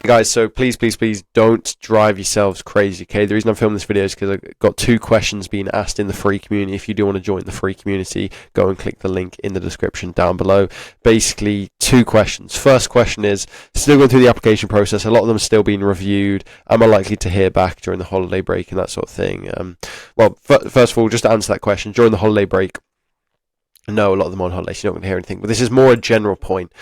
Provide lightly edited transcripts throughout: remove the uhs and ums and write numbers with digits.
Guys, so please don't drive yourselves crazy, okay? The reason I'm filming this video is because I've got 2 questions being asked in the free community. If you do want to join the free community, go and click the link in the description down below. Basically, 2 questions. First question is, still going through the application process, a lot of them are still being reviewed. Am I likely to hear back during the holiday break and that sort of thing? Well, first of all, just to answer that question, during the holiday break, no, a lot of them are on holiday, so you're not going to hear anything. But this is more a general point.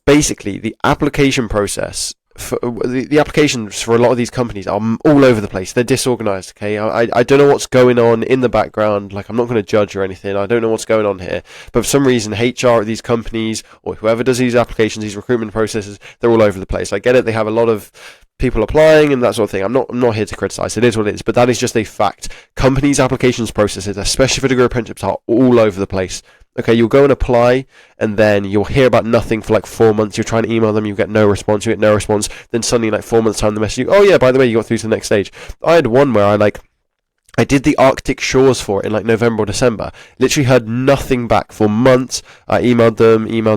Basically, the application process, the applications for a lot of these companies are all over the place. They're disorganized, okay? I don't know what's going on in the background. Like, I'm not going to judge or anything. I don't know what's going on here. But for some reason, HR at these companies, or whoever does these applications, these recruitment processes, they're all over the place. I get it. They have a lot of people applying and that sort of thing. I'm not here to criticize. It is what it is. But that is just a fact. Companies' applications processes, especially for degree apprenticeships, are all over the place. Okay, you'll go and apply, and then you'll hear about nothing for like 4 months. You're trying to email them, you get no response, then suddenly, like 4 months' time, they message you, oh yeah, by the way, you got through to the next stage. I had one where I did the Arctic Shores for it in like November or December. Literally heard nothing back for months. I emailed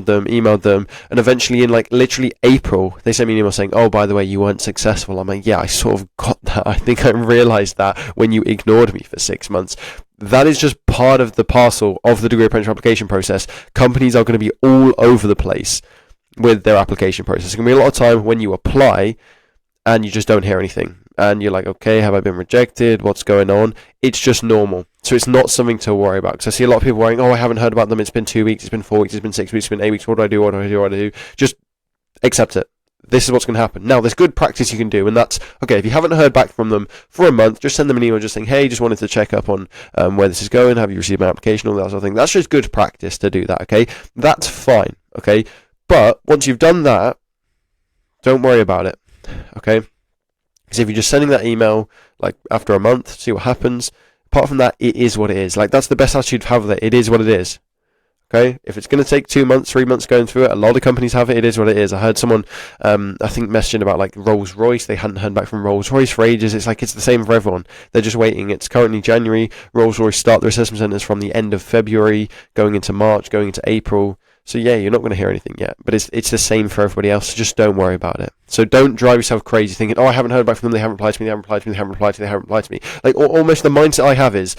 them, and eventually in like literally April, they sent me an email saying, oh, by the way, you weren't successful. I'm like, yeah, I sort of got that. I think I realised that when you ignored me for 6 months. That is just part of the parcel of the degree apprenticeship application process. Companies are going to be all over the place with their application process. There's going to be a lot of time when you apply and you just don't hear anything. And you're like, okay, have I been rejected? What's going on? It's just normal. So it's not something to worry about. Because I see a lot of people worrying, oh, I haven't heard about them. It's been 2 weeks, it's been 4 weeks, it's been 6 weeks, it's been 8 weeks. What do I do? Just accept it. This is what's going to happen. Now, there's good practice you can do, and that's, okay, if you haven't heard back from them for a month, just send them an email just saying, hey, just wanted to check up on where this is going. Have you received my application? All that sort of thing. That's just good practice to do that, okay? That's fine, okay? But once you've done that, don't worry about it, okay? Because if you're just sending that email, like, after a month, see what happens, apart from that, it is what it is. Like, that's the best attitude to have with it. It is what it is. Okay, if it's going to take 2 months, 3 months going through it, a lot of companies have it. It is what it is. I heard someone, I think, messaging about like Rolls Royce. They hadn't heard back from Rolls Royce for ages. It's like it's the same for everyone. They're just waiting. It's currently January. Rolls Royce start their assessment centres from the end of February, going into March, going into April. So yeah, you're not going to hear anything yet. But it's the same for everybody else. So just don't worry about it. So don't drive yourself crazy thinking, oh, I haven't heard back from them. They haven't replied to me. They haven't replied to me. They haven't replied to me. They haven't replied to me. Like almost the mindset I have is,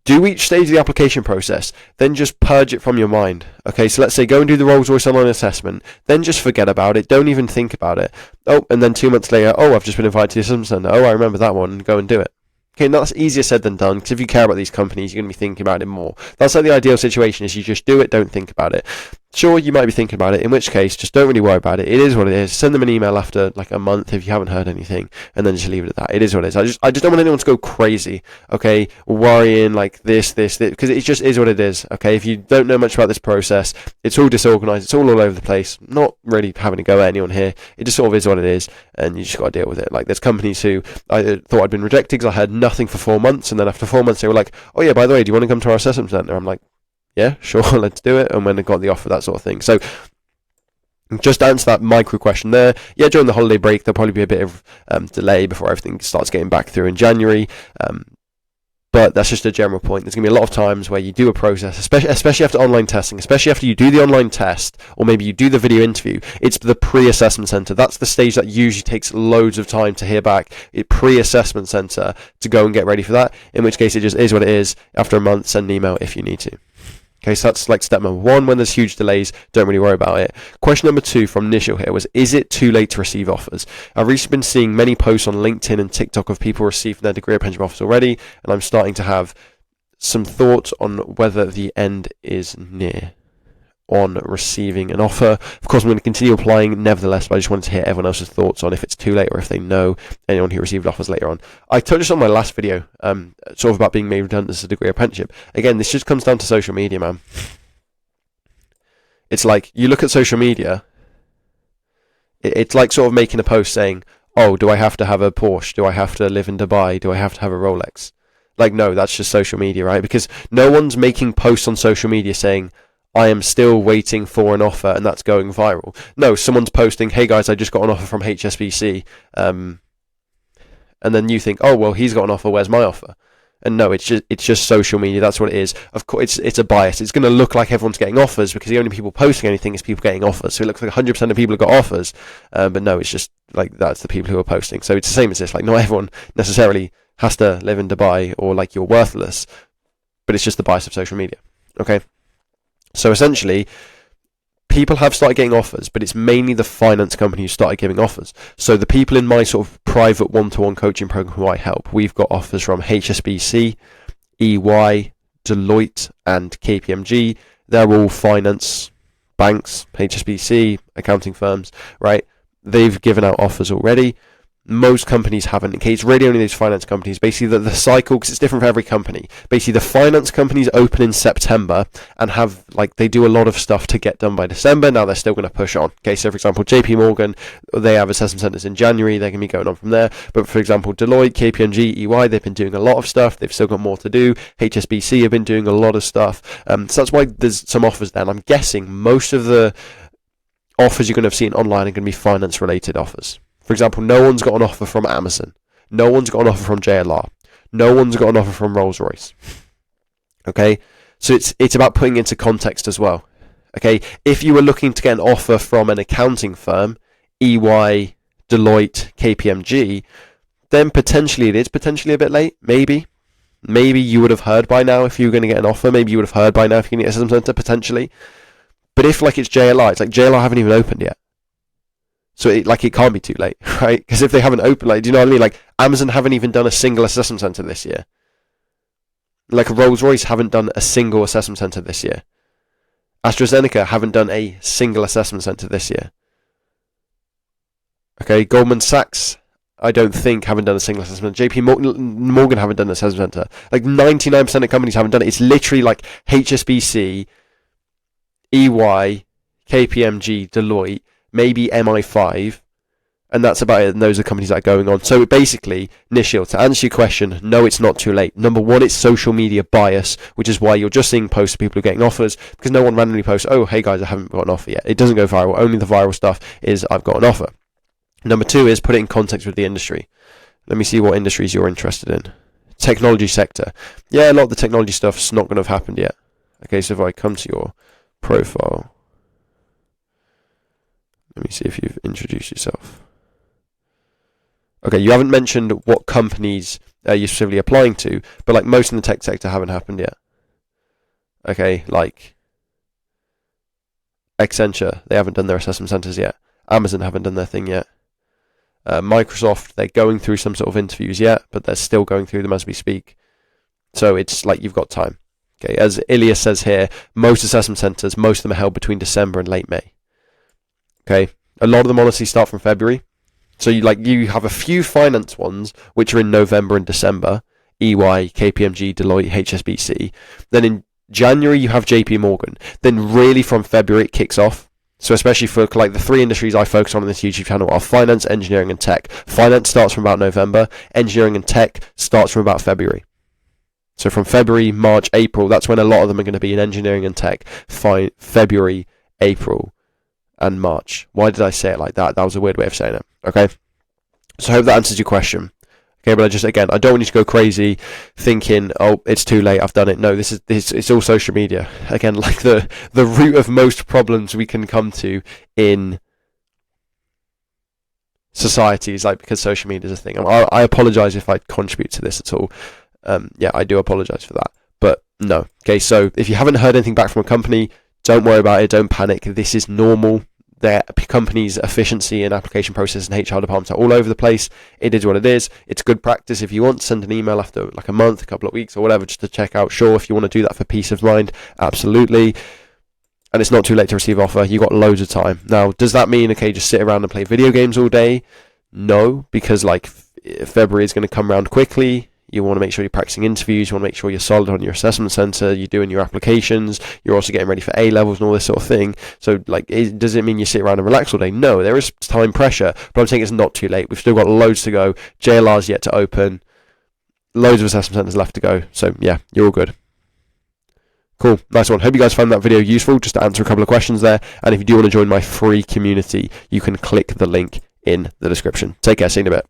do each stage of the application process, then just purge it from your mind. Okay, so let's say go and do the Rolls-Royce online assessment, then just forget about it, don't even think about it. Oh, and then 2 months later, oh, I've just been invited to the assessment centre. Oh, I remember that one, go and do it. Okay, now that's easier said than done, because if you care about these companies, you're going to be thinking about it more. That's like the ideal situation, is you just do it, don't think about it. Sure, you might be thinking about it, in which case, just don't really worry about it. It is what it is. Send them an email after like a month if you haven't heard anything, and then just leave it at that. It is what it is. I just don't want anyone to go crazy, okay, worrying like this, because it just is what it is, okay? If you don't know much about this process, it's all disorganized, it's all over the place, not really having to go at anyone here. It just sort of is what it is, and you just got to deal with it. Like, there's companies who I thought I'd been rejected because I heard nothing for 4 months, and then after 4 months, they were like, oh yeah, by the way, do you want to come to our assessment centre? I'm like, yeah, sure, let's do it. And when I got the offer, that sort of thing. So just to answer that micro question there, yeah, during the holiday break, there'll probably be a bit of delay before everything starts getting back through in January. But that's just a general point. There's going to be a lot of times where you do a process, especially after online testing, especially after you do the online test, or maybe you do the video interview. It's the pre-assessment centre. That's the stage that usually takes loads of time to hear back. It pre-assessment centre to go and get ready for that, in which case it just is what it is. After a month, send an email if you need to. Okay, so that's like step number 1. When there's huge delays, don't really worry about it. Question number 2 from Nishil here was, is it too late to receive offers? I've recently been seeing many posts on LinkedIn and TikTok of people receiving their degree apprenticeship offers already, and I'm starting to have some thoughts on whether the end is near on receiving an offer. Of course, I'm going to continue applying nevertheless, but I just wanted to hear everyone else's thoughts on if it's too late or if they know anyone who received offers later on. I touched this on my last video, sort of about being made redundant as a degree apprenticeship. Again, this just comes down to social media, man. It's like, you look at social media, it's like sort of making a post saying, oh, do I have to have a Porsche? Do I have to live in Dubai? Do I have to have a Rolex? Like, no, that's just social media, right? Because no one's making posts on social media saying, I am still waiting for an offer, and that's going viral. No, someone's posting, hey guys, I just got an offer from HSBC, and then you think, oh, well, he's got an offer, where's my offer? And no, it's just social media. That's what it is. Of course, it's a bias. It's going to look like everyone's getting offers because the only people posting anything is people getting offers. So it looks like 100% of people have got offers, but no, it's just like that's the people who are posting. So it's the same as this. Like, not everyone necessarily has to live in Dubai or like you're worthless, but it's just the bias of social media. Okay, so essentially, people have started getting offers, but it's mainly the finance company who started giving offers. So the people in my sort of private one-to-one coaching program who I help, we've got offers from HSBC, EY, Deloitte, and KPMG. They're all finance banks, HSBC, accounting firms, right? They've given out offers already. Most companies haven't. Okay, it's really only those finance companies. Basically, the cycle, because it's different for every company. Basically, the finance companies open in September and have, like, they do a lot of stuff to get done by December. Now they're still going to push on. Okay, so for example, JP Morgan, they have assessment centers in January. They're going to be going on from there. But for example, Deloitte, KPMG, EY, they've been doing a lot of stuff. They've still got more to do. HSBC have been doing a lot of stuff. So that's why there's some offers there. And I'm guessing most of the offers you're going to have seen online are going to be finance-related offers. For example, no one's got an offer from Amazon. No one's got an offer from JLR. No one's got an offer from Rolls-Royce. Okay? So it's about putting into context as well. Okay? If you were looking to get an offer from an accounting firm, EY, Deloitte, KPMG, then potentially it is potentially a bit late. Maybe. Maybe you would have heard by now if you were going to get an offer. Maybe you would have heard by now if you're going to get a assessment centre, potentially. But if, like, it's JLR, it's like JLR haven't even opened yet. So it can't be too late, right? Because if they haven't opened, like, do you know what I mean? Like, Amazon haven't even done a single assessment centre this year. Like, Rolls-Royce haven't done a single assessment centre this year. AstraZeneca haven't done a single assessment centre this year. Okay, Goldman Sachs, I don't think, haven't done a single assessment. JP Morgan haven't done an assessment centre. Like, 99% of companies haven't done it. It's literally like HSBC, EY, KPMG, Deloitte, maybe MI5, and that's about it, and those are companies that are going on. So basically, Nishil, to answer your question, no, it's not too late. Number one, it's social media bias, which is why you're just seeing posts of people who are getting offers, because no one randomly posts, oh, hey guys, I haven't got an offer yet. It doesn't go viral. Only the viral stuff is, I've got an offer. Number two is put it in context with the industry. Let me see what industries you're interested in. Technology sector. Yeah, a lot of the technology stuff's not going to have happened yet. Okay, so if I come to your profile, let me see if you've introduced yourself. Okay, you haven't mentioned what companies you're specifically applying to, but like most in the tech sector haven't happened yet. Okay, like Accenture, they haven't done their assessment centers yet. Amazon haven't done their thing yet. Microsoft, they're going through some sort of interviews yet, but they're still going through them as we speak. So it's like you've got time. Okay, as Ilias says here, most assessment centers, most of them are held between December and late May. Okay, a lot of them honestly start from February. So you have a few finance ones which are in November and December, EY, KPMG, Deloitte, HSBC. Then in January you have JP Morgan. Then really from February it kicks off. So especially for like the three industries I focus on this YouTube channel are finance, engineering, and tech. Finance starts from about November. Engineering and tech starts from about February. So from February, March, April, that's when a lot of them are going to be in engineering and tech. February, April, and March. Why did I say it like that? That was a weird way of saying it. Okay? So I hope that answers your question. Okay, but I don't want you to go crazy thinking, oh, it's too late, I've done it. No, it's all social media. Again, like the root of most problems we can come to in society is like because social media is a thing. I apologise if I contribute to this at all. Yeah, I do apologise for that. But no. Okay, so if you haven't heard anything back from a company, don't worry about it. Don't panic. This is normal. Their company's efficiency and application process and HR departments are all over the place. It is what it is. It's good practice if you want to send an email after like a month, a couple of weeks or whatever just to check out. Sure, if you want to do that for peace of mind, absolutely. And it's not too late to receive offer. You've got loads of time. Now, does that mean, okay, just sit around and play video games all day? No, because like February is going to come around quickly. You want to make sure you're practicing interviews. You want to make sure you're solid on your assessment centre. You're doing your applications. You're also getting ready for A-levels and all this sort of thing. So, like, does it mean you sit around and relax all day? No, there is time pressure, but I'm saying it's not too late. We've still got loads to go. JLR's yet to open. Loads of assessment centres left to go. So, yeah, you're all good. Cool. Nice one. Hope you guys found that video useful, just to answer a couple of questions there. And if you do want to join my free community, you can click the link in the description. Take care. See you in a bit.